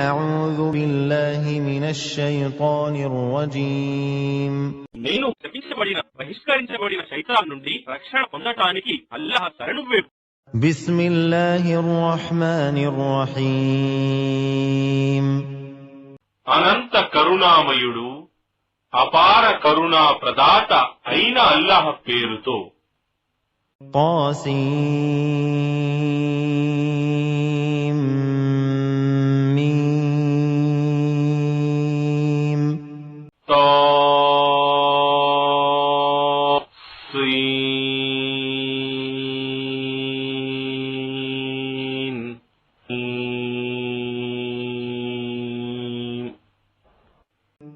أعوذ بالله من الشيطان الرجيم నేను శపించబడిన బహిష్కరించబడిన శైతాన్ నుండి రక్షణ పొందటానికి అల్లాహ్ శరణు వేడు. بسم الله الرحمن الرحيم అనంత కరుణామయుడు అపార కరుణా ప్రదాత అయిన అల్లాహ్ పేరుతో. طاسيم ميم طاسين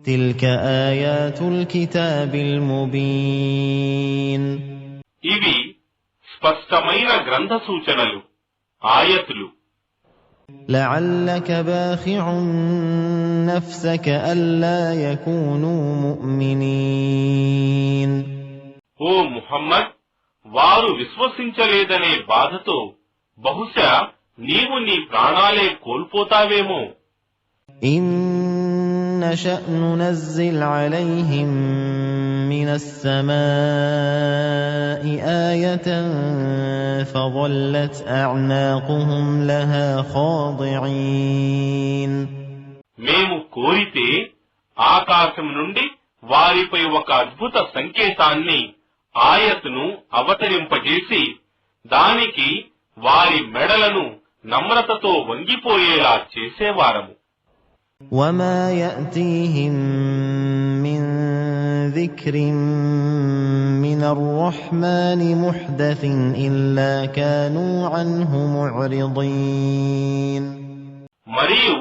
تلك آيات الكتاب المبين ఇవి స్పష్టమైన గ్రంథ సూచనలు, ఆయతులు. لعلك باخع نفسك ألا يكونوا مؤمنين ఓ ముహమ్మద్, వారు విశ్వసించలేదనే బాధతో బహుశా నీవు నీ ప్రాణాలే కోల్పోతావేమో. إن نشأ ننزل عليهم من السماء آية فظلت أعناقهم لها خاضعين మేము కోరితే ఆకాశం నుండి వారిపై ఒక అద్భుత సంకేతాన్ని, ఆయత్ను అవతరింపజేసి దానికి వారి మెడలను నమ్రతతో వంగిపోయేలా చేసేవారము. وما يأتيهم من ذكر من الرحمن محدث إلا كانوا عنه معرضين మరియు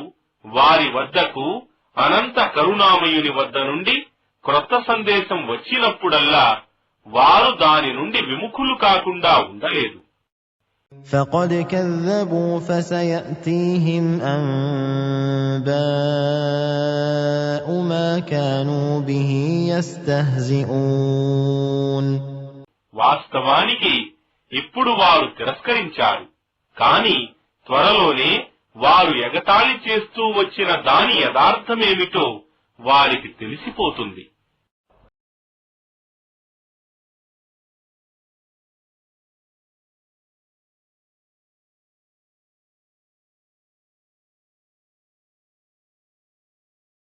వారి వద్దకు అనంత కరుణామయుని వద్ద నుండి క్రొత్త సందేశం వచ్చినప్పుడల్లా వారు దాని నుండి విముఖులు కాకుండా ఉండలేదు. فقد كذبوا فسيأتيهم أنباء ما كانوا به يستهزئون వాస్తవానికి ఇప్పుడు వారు తిరస్కరించారు, కాని త్వరలోనే వారు ఎగతాళి చేస్తూ వచ్చిన దాని యథార్థమేమిటో వారికి తెలిసిపోతుంది.